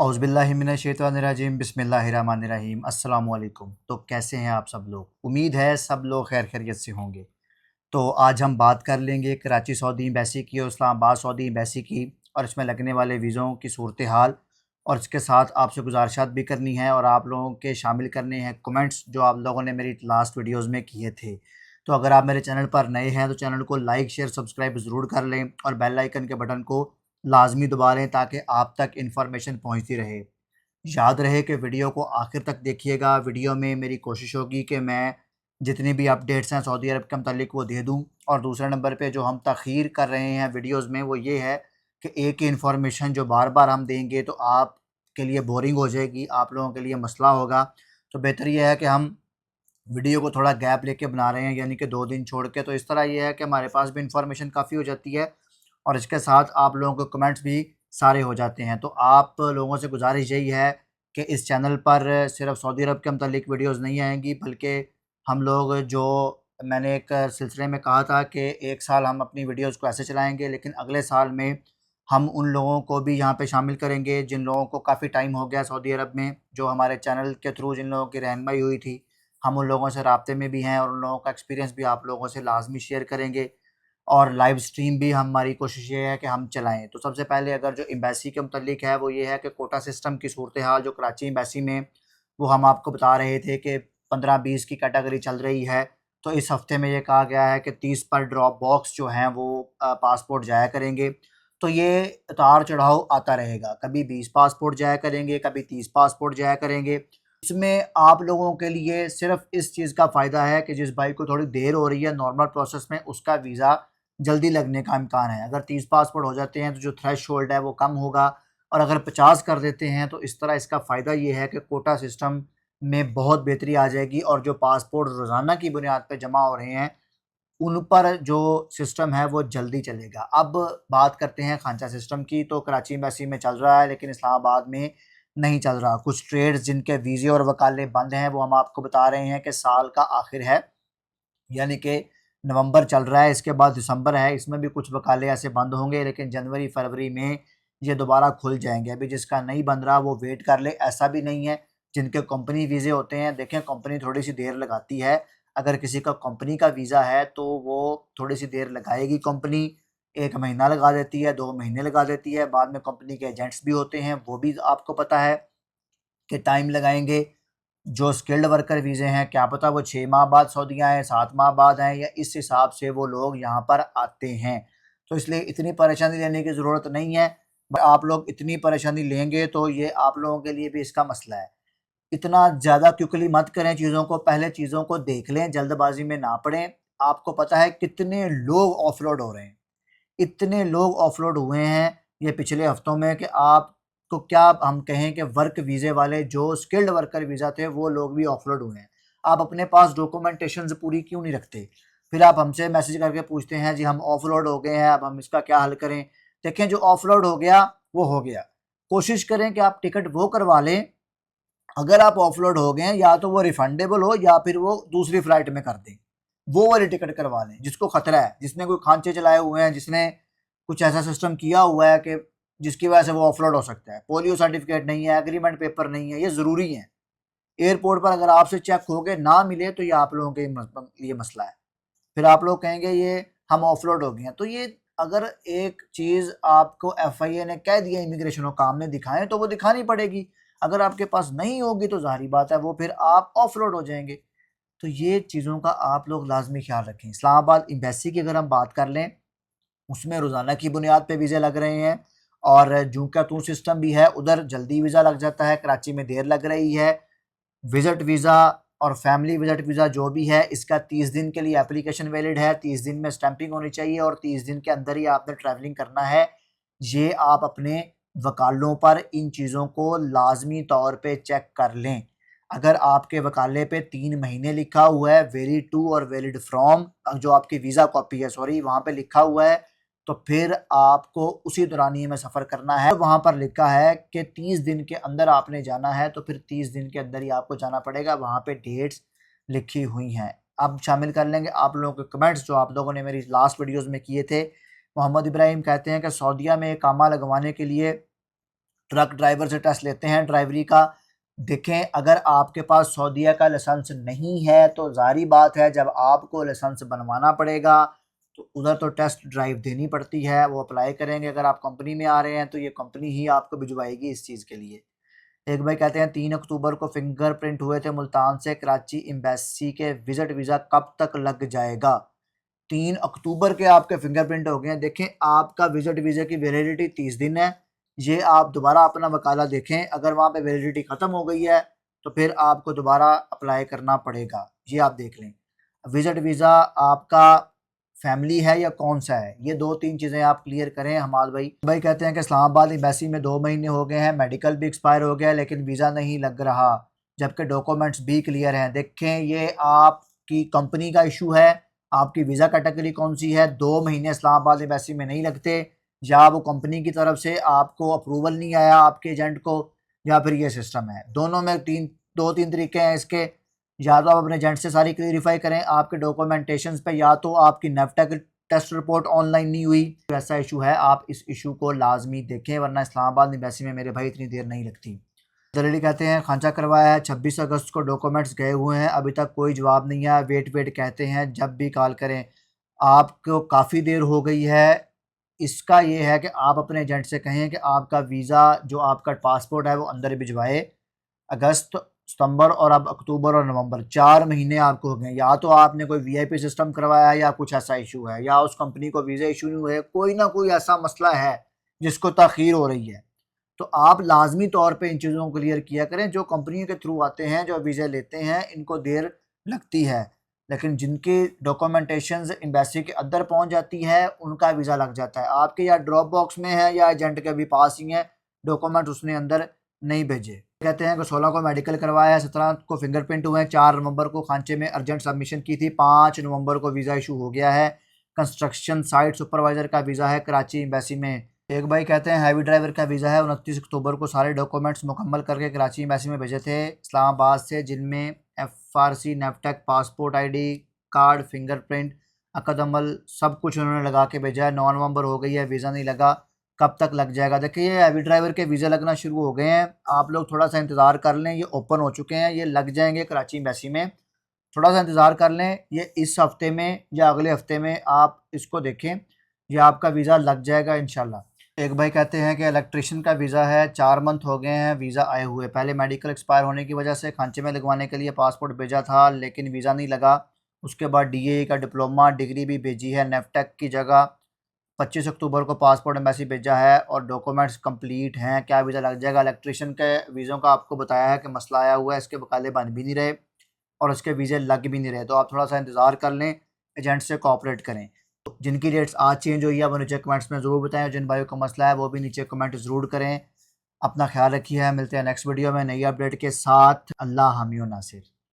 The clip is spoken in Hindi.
औज़ुबिल्लाहिमिनश्शैतानिर्रजीम बिस्मिल्लाहिर्रहमानिर्रहीम अस्सलाम वालेकुम। तो कैसे हैं आप सब लोग? उम्मीद है सब लोग खैर खैरियत से होंगे। तो आज हम बात कर लेंगे कराची सऊदी एम्बेसी की और इस्लामाबाद सऊदी एम्बेसी की और इसमें लगने वाले वीज़ों की सूरत हाल, और इसके साथ आपसे गुज़ारिशात भी करनी है और आप लोगों के शामिल करने हैं कमेंट्स जो आप लोगों ने मेरी लास्ट वीडियोज़ में किए थे। तो अगर आप मेरे चैनल पर नए हैं तो चैनल को लाइक, शेयर, सब्सक्राइब ज़रूर कर लें और बेल आइकन के बटन को लाज़मी दबा लें ताकि आप तक इन्फॉर्मेशन पहुँचती रहे। याद रहे कि वीडियो को आखिर तक देखिएगा। वीडियो में मेरी कोशिश होगी कि मैं जितनी भी अपडेट्स हैं सऊदी अरब के मुतालिक वो दे दूँ। और दूसरे नंबर पे जो हम तख़ीर कर रहे हैं वीडियोज़ में वो ये है कि एक ही इन्फॉर्मेशन जो बार-बार हम देंगे तो आपके लिए बोरिंग हो जाएगी, आप लोगों के लिए मसला होगा। तो बेहतर ये है कि हम वीडियो को थोड़ा गैप लेके बना रहे हैं, यानी कि 2 दिन छोड़ के। तो इस तरह ये है कि हमारे पास भी इन्फॉर्मेशन काफ़ी हो जाती है और इसके साथ आप लोगों के कमेंट्स भी सारे हो जाते हैं। तो आप लोगों से गुज़ारिश यही है कि इस चैनल पर सिर्फ़ सऊदी अरब के मुतालिक वीडियोज़ नहीं आएँगी, बल्कि हम लोग जो मैंने एक सिलसिले में कहा था कि 1 साल हम अपनी वीडियोज़ को ऐसे चलाएँगे, लेकिन अगले साल में हम उन लोगों को भी यहाँ पे शामिल करेंगे जिन लोगों को काफ़ी टाइम हो गया सऊदी अरब में, जो हमारे चैनल के थ्रू जिन लोगों की रहनुमाई हुई थी। हम उन लोगों से राब्ते में भी हैं और उन लोगों का एक्सपीरियंस भी आप लोगों से लाज़मी शेयर करेंगे। और लाइव स्ट्रीम भी हमारी कोशिश ये है कि हम चलाएँ। तो सबसे पहले अगर जो एम्बेसी के मुतल्लिक है वो ये है कि कोटा सिस्टम की सूरत-ए-हाल जो कराची एम्बेसी में, वो हम आपको बता रहे थे कि 15-20 की कैटेगरी चल रही है। तो इस हफ़्ते में ये कहा गया है कि 30 पर ड्रॉप बॉक्स जो हैं वो पासपोर्ट जाया करेंगे। तो ये उतार-चढ़ाव आता रहेगा, कभी 20 पासपोर्ट जाया करेंगे, कभी 30 पासपोर्ट जाया करेंगे। इसमें आप लोगों के लिए सिर्फ़ इस चीज़ का फ़ायदा है कि जिस भाई को थोड़ी देर हो रही है नॉर्मल प्रोसेस में, उसका वीज़ा जल्दी लगने का इम्कान है। अगर 30 पासपोर्ट हो जाते हैं तो जो थ्रेशोल्ड है वो कम होगा, और अगर 50 कर देते हैं तो इस तरह इसका फ़ायदा ये है कि कोटा सिस्टम में बहुत बेहतरी आ जाएगी और जो पासपोर्ट रोज़ाना की बुनियाद पे जमा हो रहे हैं, उन पर जो सिस्टम है वो जल्दी चलेगा। अब बात करते हैं खांचा सिस्टम की। तो कराची एम्बेसी में चल रहा है लेकिन इस्लामाबाद में नहीं चल रहा। कुछ ट्रेड्स जिनके वीज़े और वकाले बंद हैं वो हम आपको बता रहे हैं कि साल का आखिर है, यानी कि नवंबर चल रहा है, इसके बाद दिसंबर है, इसमें भी कुछ वकाले ऐसे बंद होंगे, लेकिन जनवरी फरवरी में ये दोबारा खुल जाएँगे। अभी जिसका नहीं बन रहा वो वेट कर ले। ऐसा भी नहीं है जिनके कंपनी वीज़े होते हैं, देखें कंपनी थोड़ी-सी देर लगाती है। अगर किसी का कंपनी का वीज़ा है तो वो थोड़ी-सी देर लगाएगी कंपनी, 1 महीना लगा देती है, 2 महीने लगा देती है। बाद में कंपनी के एजेंट्स भी होते हैं, वो भी आपको पता है कि टाइम लगाएँगे। जो स्किल्ड वर्कर वीज़े हैं, क्या पता वो 6 माह बाद सऊदी आएँ, 7 माह बाद आएँ, या इस हिसाब से वो लोग यहाँ पर आते हैं। तो इसलिए इतनी परेशानी लेने की ज़रूरत नहीं है। आप लोग इतनी परेशानी लेंगे तो ये आप लोगों के लिए भी इसका मसला है। इतना ज़्यादा क्विकली मत करें चीज़ों को, पहले चीज़ों को देख लें, जल्दबाज़ी में ना पड़ें। आपको पता है कितने लोग ऑफलोड हो रहे हैं। इतने लोग ऑफलोड हुए हैं ये पिछले हफ्तों में कि आपको क्या हम कहें कि वर्क वीज़े वाले जो स्किल्ड वर्कर वीज़ा थे वो लोग भी ऑफलोड हुए हैं। आप अपने पास डॉक्यूमेंटेशंस पूरी क्यों नहीं रखते? फिर आप हमसे मैसेज करके पूछते हैं जी हम ऑफलोड हो गए हैं, अब हम इसका क्या हल करें? देखें जो ऑफलोड हो गया वो हो गया। कोशिश करें कि आप टिकट वो करवा लें, अगर आप ऑफलोड हो गए हैं या तो वो रिफंडेबल हो या फिर वो दूसरी फ्लाइट में कर दें। वो वाली टिकट करवा लें जिसको खतरा है, जिसने कोई खांचे चलाए हुए हैं, जिसने कुछ ऐसा सिस्टम किया हुआ है कि जिसकी वजह से वो ऑफलोड हो सकता है। पोलियो सर्टिफिकेट नहीं है, एग्रीमेंट पेपर नहीं है, ये ज़रूरी है। एयरपोर्ट पर अगर आपसे चेक हो के ना मिले तो ये आप लोगों के लिए मसला है। फिर आप लोग कहेंगे ये हम ऑफलोड हो गए हैं। तो ये अगर एक चीज़ आपको एफआईए ने कह दिया इमिग्रेशन को काम में दिखाएं तो वो दिखानी पड़ेगी। अगर आपके पास नहीं होगी तो ज़ाहिर बात है वो फिर आप ऑफलोड हो जाएंगे। तो ये चीज़ों का आप लोग लाजमी ख्याल रखें। इस्लामाबाद एम्बेसी की अगर हम बात कर लें, उसमें रोज़ाना की बुनियाद पे वीज़े लग रहे हैं और जूं का तू सिस्टम भी है, उधर जल्दी वीज़ा लग जाता है, कराची में देर लग रही है। विज़िट वीज़ा और फैमिली विज़िट वीज़ा जो भी है इसका 30 दिन के लिए एप्लीकेशन वैलिड है। 30 दिन में स्टैंपिंग होनी चाहिए और 30 दिन के अंदर ही आपने ट्रैवलिंग करना है। ये आप अपने वकालों पर इन चीज़ों को लाज़मी तौर पे चेक कर लें। अगर आपके वकाले पे 3 महीने लिखा हुआ है वैलिड टू और वैलिड फ्रॉम, जो आपकी वीज़ा कॉपी है सॉरी, वहाँ पे लिखा हुआ है, तो फिर आपको उसी दौरानिए में सफ़र करना है। वहाँ पर लिखा है कि 30 दिन के अंदर आपने जाना है तो फिर 30 दिन के अंदर ही आपको जाना पड़ेगा। वहाँ पे डेट्स लिखी हुई हैं। अब शामिल कर लेंगे आप लोगों के कमेंट्स जो आप लोगों ने मेरी लास्ट वीडियोज़ में किए थे। मोहम्मद इब्राहिम कहते हैं कि सऊदीया में इकामा लगवाने के लिए ट्रक ड्राइवर से टेस्ट लेते हैं ड्राइवरी का। देखें, अगर आपके पास सऊदीया का लाइसेंस नहीं है तो ज़ाहिर बात है जब आपको लाइसेंस बनवाना पड़ेगा तो उधर तो टेस्ट ड्राइव देनी पड़ती है, वो अप्लाई करेंगे। अगर आप कंपनी में आ रहे हैं तो ये कंपनी ही आपको भिजवाएगी इस चीज़ के लिए। एक भाई कहते हैं 3 अक्टूबर को फिंगरप्रिंट हुए थे मुल्तान से कराची एम्बेसी के विजिट वीज़ा कब तक लग जाएगा? 3 अक्टूबर के आपके फिंगरप्रिंट हो गए हैं। देखें, आपका विजिट वीज़ा की वैलिडिटी 30 दिन है। ये आप दोबारा अपना वकाला देखें, अगर वहाँ पे वैलिडिटी ख़त्म हो गई है तो फिर आपको दोबारा अप्लाई करना पड़ेगा। ये आप देख लें। विजिट वीज़ा आपका फैमिली है या कौन सा है, ये 2-3 चीज़ें आप क्लियर करें। हमाद भाई कहते हैं कि इस्लामाबाद एम्बेसी में 2 महीने हो गए हैं, मेडिकल भी एक्सपायर हो गया लेकिन वीज़ा नहीं लग रहा जबकि डॉक्यूमेंट्स भी क्लियर हैं। देखें, ये आपकी कंपनी का इशू है। आपकी वीज़ा कैटेगरी कौन सी है? 2 महीने इस्लामाबाद एम्बेसी में नहीं लगते, या वो कंपनी की तरफ से आपको अप्रूवल नहीं आया आपके एजेंट को, या फिर ये सिस्टम है। दोनों में 2-3 तरीके हैं इसके। या तो आप अपने एजेंट से सारी क्लियरिफाई करें आपके डॉक्यूमेंटेशन पे, या तो आपकी नेफ्टेक टेस्ट रिपोर्ट ऑनलाइन नहीं हुई, तो ऐसा इशू है। आप इस इशू को लाजमी देखें, वरना इस्लामाबाद एम्बेसी में मेरे भाई इतनी देर नहीं लगती। दलील कहते हैं खांचा करवाया है, 26 अगस्त को डॉक्यूमेंट्स गए हुए हैं, अभी तक कोई जवाब नहीं आया। वेट कहते हैं जब भी कॉल करें। आपको काफ़ी देर हो गई है। इसका ये है कि आप अपने एजेंट से कहें कि आपका वीज़ा जो आपका पासपोर्ट है वो अंदर भिजवाए। अगस्त, सितंबर और अब अक्टूबर और नवंबर 4 महीने आपको हो गए। या तो आपने कोई वीआईपी सिस्टम करवाया है या कुछ ऐसा इशू है, या उस कंपनी को वीज़ा इशू नहीं हुए, कोई ना कोई ऐसा मसला है जिसको ताख़ीर हो रही है। तो आप लाजमी तौर पे इन चीज़ों को क्लियर किया करें। जो कंपनी के थ्रू आते हैं, जो वीज़ा लेते हैं, इनको देर लगती है, लेकिन जिनकी डॉक्यूमेंटेशंस एम्बेसी के अंदर पहुंच जाती है उनका वीज़ा लग जाता है। आपके या ड्रॉप बॉक्स में है या एजेंट के भी पास ही है, डॉक्यूमेंट उसने अंदर नहीं भेजे। कहते हैं कि 16 को मेडिकल करवाया है, 17 को फिंगरप्रिंट हुए हैं, 4 नवंबर को खांचे में अर्जेंट सबमिशन की थी, 5 नवंबर को वीज़ा इशू हो गया है। कंस्ट्रक्शन साइट सुपरवाइज़र का वीज़ा है कराची एम्बेसी में। एक भाई कहते हैं हैवी ड्राइवर का वीज़ा है, 29 अक्टूबर को सारे डॉक्यूमेंट्स मुकम्मल करके कराची एम्बेसी में भेजे थे इस्लामाबाद से, जिनमें FRC, नेफ्टेक, पासपोर्ट ID कार्ड, फिंगरप्रिंट, अकदमल सब कुछ उन्होंने लगा के भेजा है। 9 नवंबर हो गई है, वीज़ा नहीं लगा, कब तक लग जाएगा? देखिए, ये हैवी ड्राइवर के वीज़ा लगना शुरू हो गए हैं, आप लोग थोड़ा सा इंतज़ार कर लें। ये ओपन हो चुके हैं, ये लग जाएंगे कराची एम्बेसी में। थोड़ा सा इंतज़ार कर लें, ये इस हफ्ते में या अगले हफ्ते में आप इसको देखें, ये आपका वीज़ा लग जाएगा इंशाल्लाह। एक भाई कहते हैं कि इलेक्ट्रिशियन का वीज़ा है, 4 मंथ हो गए हैं वीज़ा आए हुए। पहले मेडिकल एक्सपायर होने की वजह से खांचे में लगवाने के लिए पासपोर्ट भेजा था लेकिन वीज़ा नहीं लगा। उसके बाद DAE का डिप्लोमा डिग्री भी भेजी है नेफ्टेक की जगह। 25 अक्टूबर को पासपोर्ट एम्बेसी भेजा है और डॉक्यूमेंट्स कंप्लीट हैं, क्या वीज़ा लग जाएगा? इलेक्ट्रिशियन के वीज़ों का आपको बताया है कि मसला आया हुआ है, इसके बकाले बन भी नहीं रहे और उसके वीज़े लग भी नहीं रहे। तो आप थोड़ा सा इंतज़ार कर लें, एजेंट से कोऑपरेट करें। तो जिनकी डेट्स आज चेंज हुई है वो नीचे कमेंट्स में ज़रूर बताएं, और जिन भाइयों का मसला है वो भी नीचे कमेंट ज़रूर करें। अपना ख्याल रखिए, मिलते हैं नेक्स्ट वीडियो में नई अपडेट के साथ। अल्लाह हामी व नासिर।